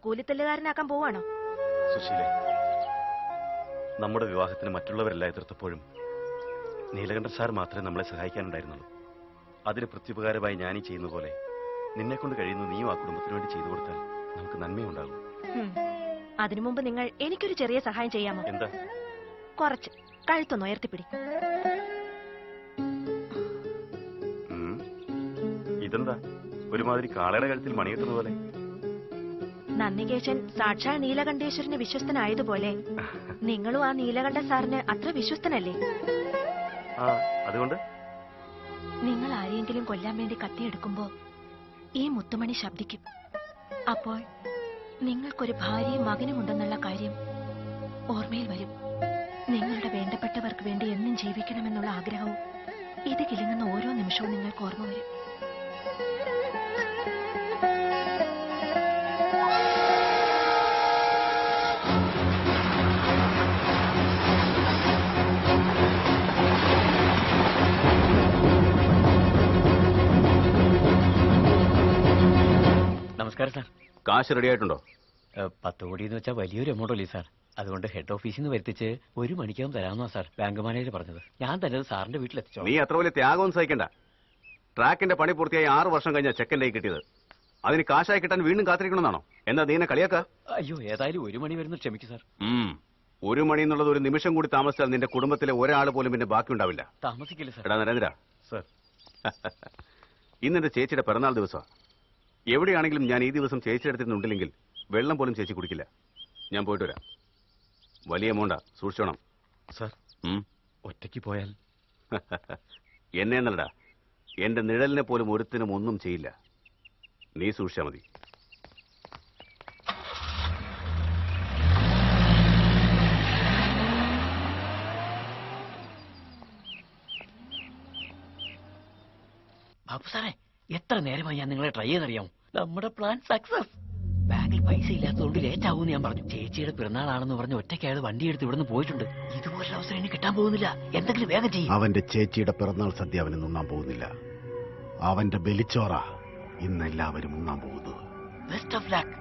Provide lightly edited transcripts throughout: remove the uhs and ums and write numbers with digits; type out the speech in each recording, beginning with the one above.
കൂലിത്തല്ലുകാരനാക്കാൻ പോവാണോ? സുശീലേ, നമ്മുടെ വിവാഹത്തിന് മറ്റുള്ളവരെല്ലാം എതിർത്തപ്പോഴും നീലകണ്ഠൻ സാർ മാത്രമേ നമ്മളെ സഹായിക്കാനുണ്ടായിരുന്നുള്ളൂ. അതിന് പ്രത്യുപകാരമായി ഞാനീ ചെയ്യുന്ന പോലെ നിന്നെ കൊണ്ട് കഴിയുന്നു നീയും ആ കുടുംബത്തിന് വേണ്ടി ചെയ്തു കൊടുത്താൽ നമുക്ക് നന്മയുണ്ടാകും. അതിനു മുമ്പ് നിങ്ങൾ എനിക്കൊരു ചെറിയ സഹായം ചെയ്യാമോ? എന്താ? കുറച്ച് കഴുത്തൊന്ന് ഉയർത്തിപ്പിടി. ഇതെന്താ ഒരുമാതിരി കാളയുടെ കഴുത്തിൽ മണിയിട്ടുന്ന പോലെ? നന്ദികേശൻ സാക്ഷാൽ നീലകണ്ഠേശ്വരന് വിശ്വസ്തനായതുപോലെ നിങ്ങളും ആ നീലകണ്ഠ സാറിന് അത്ര വിശ്വസ്തനല്ലേ? അതുകൊണ്ട് നിങ്ങൾ ആരെയെങ്കിലും കൊല്ലാൻ വേണ്ടി കത്തിയെടുക്കുമ്പോ ഈ മുത്തുമണി ശബ്ദിക്കും. അപ്പോൾ നിങ്ങൾക്കൊരു ഭാര്യയും മകനും ഉണ്ടെന്നുള്ള കാര്യം ഓർമ്മയിൽ വരും. നിങ്ങളുടെ വേണ്ടപ്പെട്ടവർക്ക് വേണ്ടി എന്നും ജീവിക്കണമെന്നുള്ള ആഗ്രഹവും ഇത് കിലുങ്ങുന്ന ഓരോ നിമിഷവും നിങ്ങൾക്ക് ഓർമ്മ വരും. നമസ്കാരം സാർ. കാശ് റെഡി ആയിട്ടുണ്ടോ? 10 കോടി എന്ന് വെച്ചാൽ വലിയൊരു എമൗണ്ട് അല്ലേ സാർ? അതുകൊണ്ട് ഹെഡ് ഓഫീസിൽ നിന്ന് വരുത്തിച്ച് 1 മണിക്കകം തരാമെന്നാ സാർ ബാങ്ക് മാനേജർ പറഞ്ഞത്. ഞാൻ തന്നെ സാറിന്റെ വീട്ടിലെത്തിച്ചോ. നീ അത്ര വലിയ ത്യാഗമൊന്നും സഹിക്കണ്ട. ട്രാക്കിന്റെ പണി പൂർത്തിയായി 6 വർഷം കഴിഞ്ഞ ചെക്കൻ്റെ കിട്ടിയത്. അതിന് കാശായി കിട്ടാൻ വീണ്ടും കാത്തിരിക്കണമെന്നാണോ? എന്താ നീനെ കളിയാക്ക? അയ്യോ, ഏതായാലും 1 മണി വരുന്ന ക്ഷമിക്കും സാർ. 1 മണി എന്നുള്ളത് ഒരു നിമിഷം കൂടി താമസിച്ചാൽ നിന്റെ കുടുംബത്തിലെ ഒരാൾ പോലും പിന്നെ ബാക്കി ഉണ്ടാവില്ല. താമസിക്കില്ല സാർ. എടാ നരേന്ദ്ര സാർ, ഇന്നെന്റെ ചേച്ചിയുടെ പിറന്നാൾ ദിവസമാണ്. എവിടെയാണെങ്കിലും ഞാൻ ഈ ദിവസം ചേച്ചി എടുത്തിട്ടുണ്ടെങ്കിൽ വെള്ളം പോലും ചേച്ചി കുടിക്കില്ല. ഞാൻ പോയിട്ട് വരാം. വലിയ എമൗണ്ടാ, സൂക്ഷിച്ചോണം സാർ. ഒറ്റയ്ക്ക് പോയാൽ എന്നെ എന്നല്ലടാ, എന്റെ നിഴലിനെ പോലും ഒരുത്തിനും ഒന്നും ചെയ്യില്ല. നീ സൂക്ഷിച്ചാ മതി. ബാബു സാറേ, എത്ര നേരമായി ഞാൻ നിങ്ങളെ ട്രൈ ചെയ്തറിയാമോ? നമ്മുടെ പ്ലാൻ സക്സസ്. ബാങ്കിൽ പൈസ ഇല്ലാത്തതുകൊണ്ട് ലേറ്റ് ആവുമെന്ന് ഞാൻ പറഞ്ഞു. ചേച്ചിയുടെ പിറന്നാളാണെന്ന് പറഞ്ഞ് ഒറ്റയ്ക്ക് അയാൾ വണ്ടി എടുത്ത് ഇവിടുന്ന് പോയിട്ടുണ്ട്. ഇതുപോലൊരു അവസരം ഇനി കിട്ടാൻ പോകുന്നില്ല. എന്തെങ്കിലും വേഗം ചെയ്യും. അവന്റെ ചേച്ചിയുടെ പിറന്നാൾ സദ്യ അവന് ഉണ്ണാൻ പോകുന്നില്ല. അവന്റെ ബലിച്ചോറ ഇന്ന് എല്ലാവരും ഉണ്ണാൻ പോകുന്നത്. Best of luck.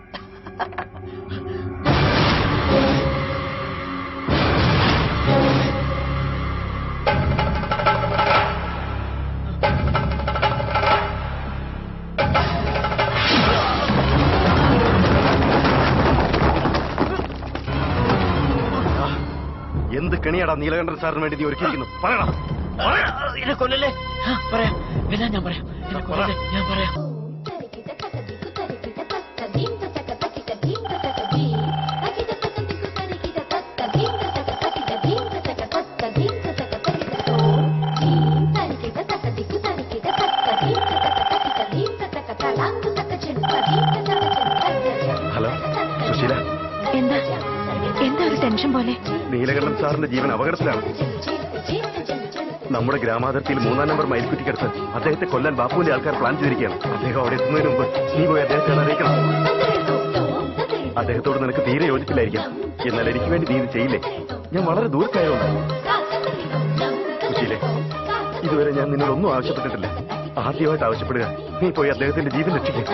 എന്ത് കെണിയാടാ നീലകണ്ഠൻ സാറിന് വേണ്ടി നീ ഒരുക്കിയിരിക്കുന്നു? പറയണം. എന്നെ കൊല്ലല്ലേ? പറയാം, എല്ലാം ഞാൻ പറയാം. എന്നെ കൊല്ലല്ലേ? ഞാൻ പറയാം. ഹലോ സുശീല, എന്താ എന്താ ഒരു ടെൻഷൻ പോലെ? നീലകണ്ഠൻ സാറിന്റെ ജീവൻ അപകടത്തിലാണ്. നമ്മുടെ ഗ്രാമാതിർത്തിയിൽ 3-ാം നമ്പർ മയിൽക്കുറ്റിക്കടുത്ത് അദ്ദേഹത്തെ കൊല്ലാൻ ബാപ്പുവിന്റെ ആൾക്കാർ പ്ലാൻ ചെയ്തിരിക്കുകയാണ്. അദ്ദേഹം അവിടെ എത്തുന്നതിന് മുമ്പ് നീ പോയി അദ്ദേഹത്തെ അറിയിക്കണം. അദ്ദേഹത്തോട് നിനക്ക് തീരെ യോജിച്ചില്ലായിരിക്കാം. എന്നാൽ എനിക്ക് വേണ്ടി നീ ഇത് ചെയ്യില്ലേ? ഞാൻ വളരെ ദൂരക്കായതുകൊണ്ട്. സുശീലേ, ഇതുവരെ ഞാൻ നിന്നോടൊന്നും ആവശ്യപ്പെട്ടിട്ടില്ല. ആദ്യമായിട്ട് ആവശ്യപ്പെടുക, നീ പോയി അദ്ദേഹത്തിന്റെ ജീവൻ രക്ഷിക്കുക.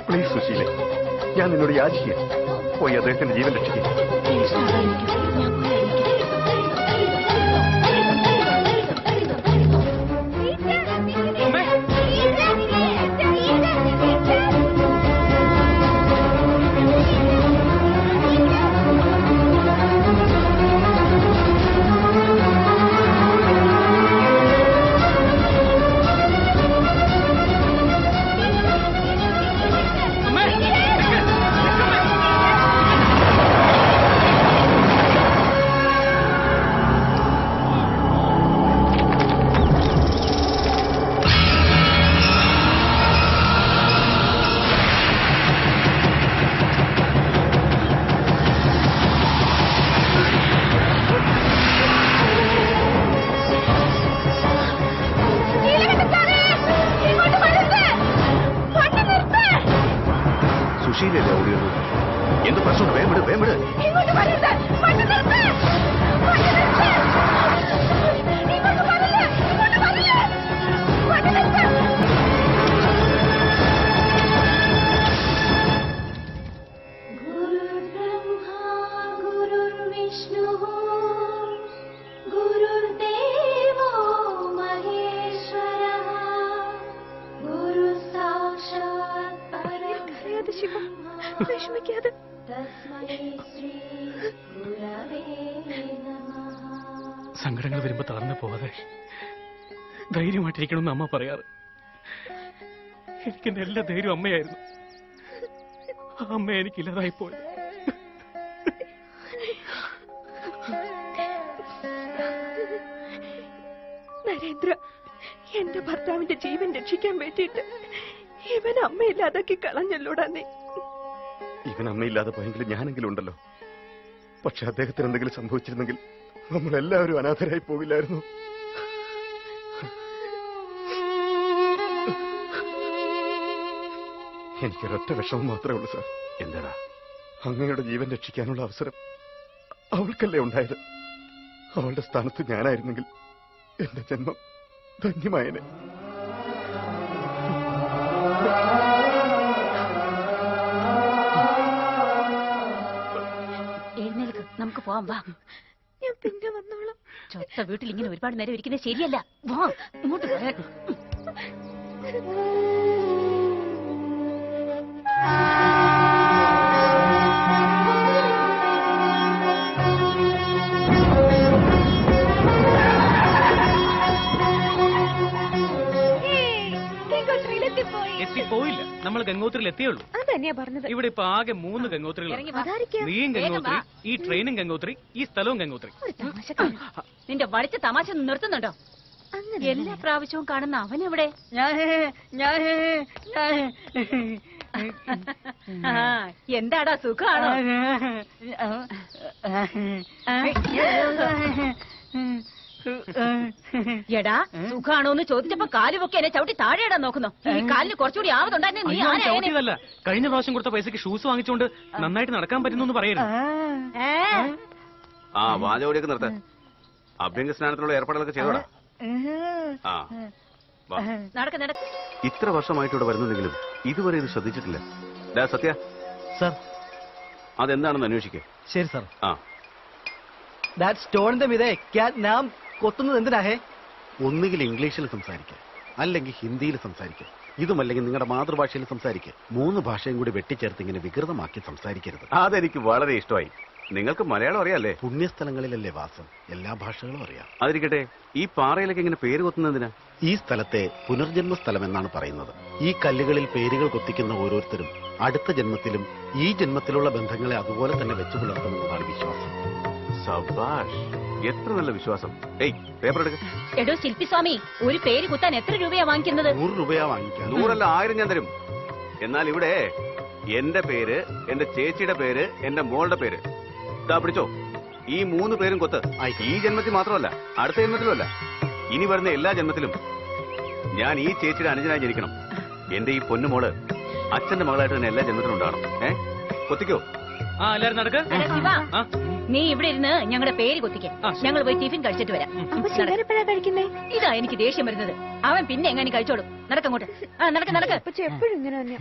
പ്ലീസ് സുശീലേ, ഞാൻ നിന്നോട് യാചിക്കുക. പോയി അദ്ദേഹത്തിന്റെ ജീവൻ രക്ഷിക്കുക. സുശീലല്ലേ ഓടിയത്? എന്ത് പ്രശ്നം? വേമ്പിട് വേമ്പിട്. വിഷമിക്കാതെ ശിവ, വിഷമിക്കാതെ. സങ്കടങ്ങൾ വരുമ്പോ തളർന്നു പോവാതെ ധൈര്യമായിട്ടിരിക്കണമെന്ന് അമ്മ പറയാറ്. എനിക്കെന്റെ എല്ലാ ധൈര്യവും അമ്മയായിരുന്നു. ആ അമ്മ എനിക്കില്ലാതായി പോയി. നരേന്ദ്ര, എന്റെ ഭർത്താവിന്റെ ജീവൻ രക്ഷിക്കാൻ വേണ്ടിയിട്ട് ഇവൻ അമ്മയില്ലാതാക്കി കളഞ്ഞല്ലോടാ നീ. ഇവൻ അമ്മയില്ലാതെ പോയെങ്കിലും ഞാനെങ്കിലും ഉണ്ടല്ലോ. പക്ഷെ അദ്ദേഹത്തിന് എന്തെങ്കിലും സംഭവിച്ചിരുന്നെങ്കിൽ നമ്മളെല്ലാവരും അനാഥരായി പോകില്ലായിരുന്നു. എനിക്കൊരൊറ്റ വിഷമം മാത്രമേ ഉള്ളൂ സാർ. എന്താടാ? അങ്ങയുടെ ജീവൻ രക്ഷിക്കാനുള്ള അവസരം അവൾക്കല്ലേ ഉണ്ടായത്. അവളുടെ സ്ഥാനത്ത് ഞാനായിരുന്നെങ്കിൽ എന്റെ ജന്മം ധന്യമായനെ. എഴുന്നേൽക്ക്, നമുക്ക് പോവാം. വാ, ഞാൻ പിന്നെ വന്നോളാം. ചൊത്ത വീട്ടിൽ ഇങ്ങനെ ഒരുപാട് നേരം ഇരിക്കുന്നത് ശരിയല്ല. വാ, ഇങ്ങോട്ട് വരാൻ. എത്തിപ്പോയില്ല, നമ്മൾ ഗംഗോത്രിയിൽ എത്തിയുള്ളൂ. അതന്നെയാ പറഞ്ഞത്. ഇവിടെ ഇപ്പൊ ആകെ 3 ഗംഗോത്രികളാണ്. നീയും ഗംഗോത്രി, ഈ ട്രെയിനും ഗംഗോത്രി, ഈ സ്ഥലവും ഗംഗോത്രി. നിന്റെ വളിച്ച തമാശ നിർത്തുന്നുണ്ടോ? എല്ലാ പ്രാവശ്യവും കാണുന്ന അവനെവിടെ? എന്താടാ, സുഖാണോ? എടാ, സുഖാണോന്ന് ചോദിച്ചപ്പോ കാലുപൊക്കെ എന്നെ ചവിട്ടി താഴെയിടാൻ നോക്കുന്നു. ഈ കാലിന് കുറച്ചുകൂടി ആവതുണ്ടായിരുന്നു. നീ ചവിട്ടിയതല്ല, കഴിഞ്ഞ പ്രാവശ്യം കൊടുത്ത പൈസക്ക് ഷൂസ് വാങ്ങിച്ചുകൊണ്ട് നന്നായിട്ട് നടക്കാൻ പറ്റുന്നു പറയരുത്. ആ വാചകടിയൊക്കെ നിർത്ത. അഭ്യംഗ സ്നാനത്തിലുള്ള ഏർപ്പാടുകളൊക്കെ ചെയ്തോടാ. നടക്ക നടക്ക. ഇത്ര വർഷമായിട്ട് ഇവിടെ വരുന്നുണ്ടെങ്കിലും ഇതുവരെ ഇത് ശ്രദ്ധിച്ചിട്ടില്ല. സത്യ സർ, അതെന്താണെന്ന് അന്വേഷിക്കേ. ശരി സർ. ആ, ദാറ്റ് സ്റ്റോണിന്റെ മീതെ ക്യാറ്റ് നാം കൊത്തുന്നത് എന്തിനാഹേ? ഒന്നുകിൽ ഇംഗ്ലീഷിൽ സംസാരിക്കുക, അല്ലെങ്കിൽ ഹിന്ദിയിൽ സംസാരിക്കുക, ഇതുമല്ലെങ്കിൽ നിങ്ങളുടെ മാതൃഭാഷയിൽ സംസാരിക്കുക. 3 ഭാഷയും കൂടി വെട്ടിച്ചേർത്ത് ഇങ്ങനെ വികൃതമാക്കി സംസാരിക്കരുത്. അതെനിക്ക് വളരെ ഇഷ്ടമായി. നിങ്ങൾക്ക് മലയാളം അറിയാല്ലേ? പുണ്യസ്ഥലങ്ങളിലല്ലേ വാസം, എല്ലാ ഭാഷകളും അറിയാം. അതിരിക്കട്ടെ, ഈ പാറയിലേക്ക് ഇങ്ങനെ പേര് കൊത്തുന്നതിനാ? ഈ സ്ഥലത്തെ പുനർജന്മ സ്ഥലം എന്നാണ് പറയുന്നത്. ഈ കല്ലുകളിൽ പേരുകൾ കൊത്തിക്കുന്ന ഓരോരുത്തരും അടുത്ത ജന്മത്തിലും ഈ ജന്മത്തിലുള്ള ബന്ധങ്ങളെ അതുപോലെ തന്നെ വെച്ചു പുലർത്തുമെന്നതാണ് വിശ്വാസം. സബാഷ്, എത്ര നല്ല വിശ്വാസം. ഏയ്, പേപ്പർ എടുക്ക. എടോ ശില്പിസ്വാമി, ഒരു പേര് കുത്താൻ എത്ര രൂപയാ വാങ്ങിക്കുന്നത്? 100 രൂപയാ വാങ്ങിക്കാം. 100 അല്ല, 1000 ഞാൻ തരും. എന്നാൽ ഇവിടെ എന്റെ പേര്, എന്റെ ചേച്ചിയുടെ പേര്, എന്റെ മോളുടെ പേര് പിടിച്ചോ. ഈ 3 പേരും കൊത്ത്. ഈ ജന്മത്തിൽ മാത്രമല്ല, അടുത്ത ജന്മത്തിലും അല്ല, ഇനി വരുന്ന എല്ലാ ജന്മത്തിലും ഞാൻ ഈ ചേച്ചിയുടെ അനുജനായി ജനിക്കണം. എന്റെ ഈ പൊന്നുമോള് അച്ഛന്റെ മകളായിട്ട് തന്നെ എല്ലാ ജന്മത്തിലും ഉണ്ടാകണം. കൊത്തിക്കോ. ആ, എല്ലാരും നടക്ക്. ശിവ, നീ ഇവിടെ ഇരുന്ന് ഞങ്ങളുടെ പേര് കൊത്തിക്കേ. ഞങ്ങൾ പോയി ടിഫിൻ കഴിച്ചിട്ട് വരാം. കഴിക്കുന്നേ? ഇതാ എനിക്ക് ദേഷ്യം വരുന്നത്. അവൻ പിന്നെ എങ്ങനെ കഴിച്ചോളും. നടക്കങ്ങോട്ട്. നടക്ക നടക്ക. എപ്പോഴും ഇങ്ങനെ തന്നെ.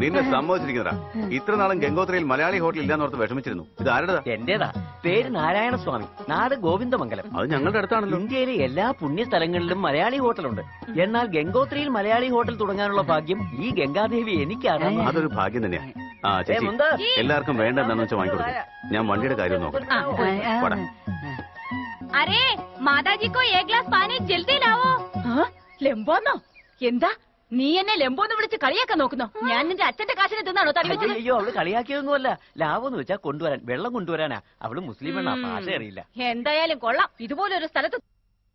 നിന്നെ സമ്മതിച്ചിരിക്കുന്നതാ. ഇത്ര നാളും ഗംഗോത്രിയിൽ മലയാളി ഹോട്ടൽ ഇല്ലാന്നോർത്ത് വിഷമിച്ചിരുന്നു. ഇത് ആരുടെതാ? എന്റേതാ. പേര് നാരായണസ്വാമി, നാട് ഗോവിന്ദമംഗലം. അത് ഞങ്ങളുടെ അടുത്താണല്ലോ. ഇന്ത്യയിലെ എല്ലാ പുണ്യസ്ഥലങ്ങളിലും മലയാളി ഹോട്ടലുണ്ട്. എന്നാൽ ഗംഗോത്രിയിൽ മലയാളി ഹോട്ടൽ തുടങ്ങാനുള്ള ഭാഗ്യം ഈ ഗംഗാദേവി എനിക്കാണ്. അതൊരു ഭാഗ്യം തന്നെയാ. ആ ചേച്ചി, എല്ലാവർക്കും വേണ്ട എന്താണെന്ന് വെച്ചാൽ വാങ്ങിക്കൊടുക്കും. ഞാൻ വണ്ടിയുടെ കാര്യം നോക്കാം. അരേ മാതാജിക്കോ ഏ ഗ്ലാസ് പാനി ജൽദി ലാവോ. ലെമ്പോന്നോ? എന്താ നീ എന്നെ ലെമ്പോന്ന് വിളിച്ച് കളിയാക്കാൻ നോക്കുന്നോ? ഞാൻ നിന്റെ അച്ഛന്റെ കാശിനെ തിന്നാണോ തടി വെച്ചത്? അയ്യോ, അവള് കളിയാക്കിയൊന്നുമല്ല. ലാവെന്ന് വെച്ചാ കൊണ്ടുവരാൻ, വെള്ളം കൊണ്ടുവരാനാ. അവള് മുസ്ലിം ആണ്, ഭാഷ അറിയില്ല. എന്തായാലും കൊള്ളാം, ഇതുപോലെ ഒരു സ്ഥലത്ത്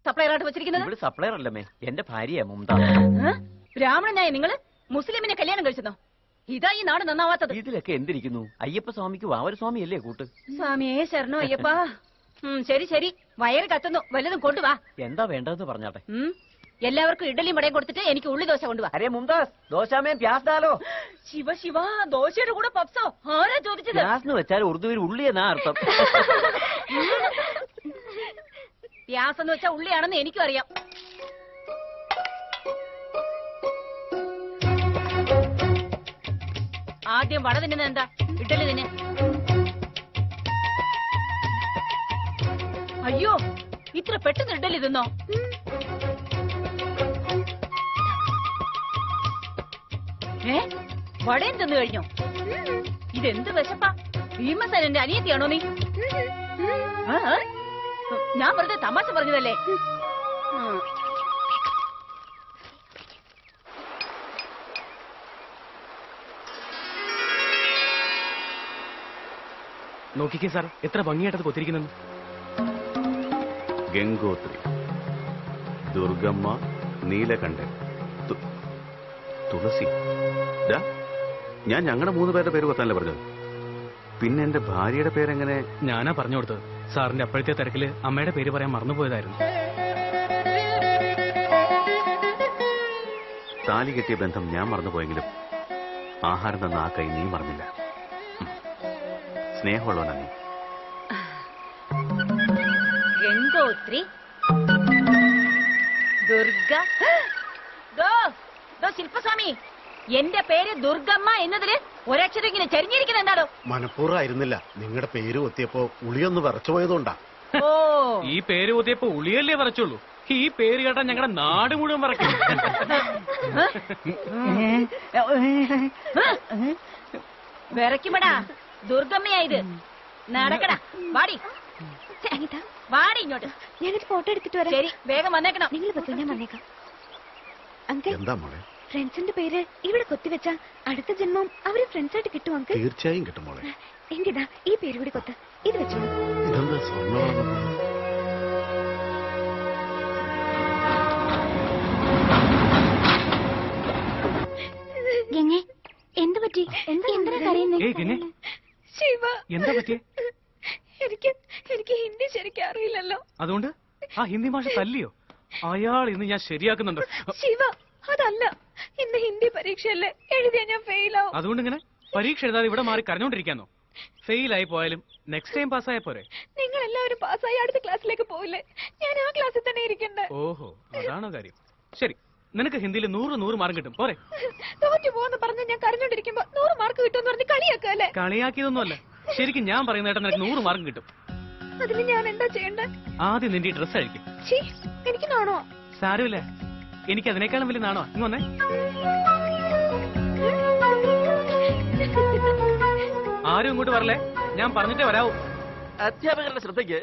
സപ്ലയർ ആയിട്ട് വെച്ചിരിക്കുന്നത്. ഇവിടെ സപ്ലയർ അല്ലമ്മേ, എന്റെ ഭാര്യയാ മുംതാസ്. ബ്രാഹ്മണനായ നിങ്ങള് മുസ്ലിമിനെ കല്യാണം കഴിച്ചെന്നോ? ഇതാ ഈ നാട് നന്നാവാത്തത്. ഇതിലൊക്കെ എന്തിരിക്കുന്നു? അയ്യപ്പ സ്വാമിക്ക് വാവരസ്വാമി അല്ലേ കൂട്ട്? സ്വാമിയേ ശരണോ അയ്യപ്പ. ശരി ശരി, വയറ് കത്തുന്നു, വല്ലതും കൊണ്ടുവാ. എന്താ വേണ്ടതെന്ന് പറഞ്ഞാട്ടെ. എല്ലാവർക്കും ഇഡലിയും വടയും കൊടുത്തിട്ട് എനിക്ക് ഉള്ളി ദോശ കൊണ്ടുവാ. അരേ മുംതാസ്, ദോശാമേ പ്യാസ് ഡാലോ. ശിവ ശിവ, ദോശയുടെ കൂടെ പപ്സോ? ആരാ ചോദിച്ചത്? പ്യാസ് എന്ന് വെച്ചാൽ ഉറുദുവിൽ ഉള്ളി എന്നാ അർത്ഥം. പ്യാസ് എന്ന് വെച്ചാൽ ഉള്ളിയാണെന്ന് എനിക്കും അറിയാം. ആദ്യം വട തിന്നുന്നത് എന്താ? ഇഡലി തിന്നെ. അയ്യോ, ഇത്ര പെട്ടെന്ന് ഇഡലി തിന്നോ? വടയും തിന്നു കഴിഞ്ഞോ? ഇതെന്ത് വിശപ്പാ? ഭീമസേനന്റെ അനിയത്തിയാണോ നീ? ആ? ഞാൻ വെറുതെ തമാശ പറഞ്ഞതല്ലേ. നോക്കിക്കേ സാർ, എത്ര ഭംഗിയായിട്ടത് കൊത്തിരിക്കുന്നു. ഗംഗോത്രി, ദുർഗമ്മ, നീലകണ്ഠൻ, തുളസി. ഞാൻ ഞങ്ങളുടെ 3 പേരുടെ പേര് കൊത്താനല്ലേ പറഞ്ഞത്. പിന്നെ എന്റെ ഭാര്യയുടെ പേരെങ്ങനെ? ഞാനാ പറഞ്ഞു കൊടുത്തത്. സാറിന്റെ അപ്പോഴത്തെ തിരക്കില് അമ്മയുടെ പേര് പറയാൻ മറന്നുപോയതായിരുന്നു. താലി കെട്ടിയ ബന്ധം ഞാൻ മറന്നുപോയെങ്കിലും ആഹാരം തന്ന ആ കൈ നീ മറന്നില്ല. സ്നേഹമുള്ളവനാ നീ. ഗംഗോത്രി, ദുർഗ. ശില്പസ്വാമി, എന്റെ പേര് ദുർഗമ്മ എന്നതില് ഒരക്ഷരം ഇങ്ങനെ ചരിഞ്ഞിരിക്കുന്നത് എന്താണോ? മനഃപൂർവ്വമായിരുന്നില്ല. നിങ്ങളുടെ പേര് കൊത്തിയപ്പോ ഉളിയൊന്ന് വിറച്ചുപോയതുകൊണ്ടാ. ഓ, ഈ പേര് കൊത്തിയപ്പോ ഉളിയല്ലേ പറച്ചുള്ളൂ. ഈ പേര് കേട്ടാ ഞങ്ങളുടെ നാട് മുഴുവൻ പറക്കും. വിറയ്ക്കുമടാ. ദുർഗമ്മയായത്. നടക്കടാ, വാടി വാടി ഇങ്ങോട്ട്. ഞാനൊരു ഫോട്ടോ എടുത്തിട്ട് വരാം. ശരി, വേഗം വന്നേക്കണം. നിങ്ങൾ വെക്കും, ഞാൻ വന്നേക്കാം. അങ്കിൾ, എന്താ മോളെ? ഫ്രണ്ട്സിന്റെ പേര് ഇവിടെ കൊത്തിവെച്ച അടുത്ത ജന്മം അവര് ഫ്രണ്ട്സ് ആയിട്ട് കിട്ടും അങ്കിൾ. തീർച്ചയായും കിട്ടും മോളെ. എങ്കിതാ ഈ പേര് കൂടി കൊത്ത്. ഇത് വെച്ചോളൂ. ഇതെന്താ സ്വർണ്ണമാണെന്ന്? ഗംഗേ, എന്ത് പറ്റി? എന്തിനാ കരയുന്നേ? ഏയ് ഗംഗേ, ശിവ, എന്താ പറ്റിയേ? എനിക്ക് ഹിന്ദി ശരിക്കും അറിയില്ലല്ലോ. അതുകൊണ്ട് ആ ഹിന്ദി ഭാഷ തല്ലിയോ? അയാൾ ഇന്ന് ഞാൻ ശരിയാക്കുന്നുണ്ട്. ശിവ, അതല്ല, ഇന്ന് ഹിന്ദി പരീക്ഷയല്ലേ, എഴുതിയാ ഞാൻ ഫെയിലാവും. അതുകൊണ്ട് ഇങ്ങനെ പരീക്ഷ എഴുതാതെ ഇവിടെ മാറി കരഞ്ഞോണ്ടിരിക്കാന്നോ? ഫെയിൽ ആയി പോയാലും നെക്സ്റ്റ് ടൈം പാസ്സായ പോരെ? നിങ്ങൾ എല്ലാവരും പാസ്സായി അടുത്ത ക്ലാസ്സിലേക്ക് പോവില്ലേ? ഞാൻ ആ ക്ലാസ്സിൽ തന്നെ ഇരിക്കണ്ടേ? ഓഹോ, അതാണോ കാര്യം? ശരി, നിനക്ക് ഹിന്ദിയിൽ 100 മാർക്ക് കിട്ടും പോരെ? തോറ്റു പോവെന്ന് പറഞ്ഞ് ഞാൻ കരഞ്ഞോണ്ടിരിക്കുമ്പോ 100 മാർക്ക് കിട്ടുമെന്ന് പറഞ്ഞ് കളിയാക്കല്ലേ? കളിയാക്കിയതൊന്നുമല്ല, ശരിക്കും ഞാൻ പറയുന്ന കേട്ടാ നിനക്ക് 100 മാർക്ക് കിട്ടും. അതിന് ഞാൻ എന്താ ചെയ്യണ്ടേ? ആദ്യം നിന്റെ ഡ്രസ് അഴിക്കും. ഛീ, എനിക്ക് നാണോ? സാരമില്ല, എനിക്ക് അതിനേക്കാളും വലിയ നാണോ. ഇങ്ങ് വന്നേ. ആരും ഇങ്ങോട്ട് വരല്ലേ, ഞാൻ പറഞ്ഞിട്ടേ വരാവൂ. അധ്യാപകരുടെ ശ്രദ്ധയ്ക്ക്,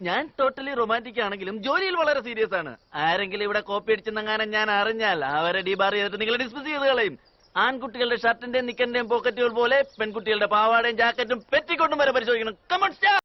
ഞാൻ ടോട്ടലി റൊമാൻറ്റിക് ആണെങ്കിലും ജോലിയിൽ വളരെ സീരിയസ് ആണ്. ആരെങ്കിലും ഇവിടെ കോപ്പി അടിച്ചെന്നെങ്ങാനും ഞാൻ അറിഞ്ഞാൽ അവരെ ഡീബാർ ചെയ്തിട്ട് നിങ്ങളെ ഡിസ്മിസ് ചെയ്ത് കളയും. ആൺകുട്ടികളുടെ ഷർട്ടിന്റെയും നിക്കറിന്റെയും പോക്കറ്റുകൾ പോലെ പെൺകുട്ടികളുടെ പാവാടയും ജാക്കറ്റും പെറ്റിക്കൊണ്ടും വരെ പരിശോധിക്കണം. Come on star.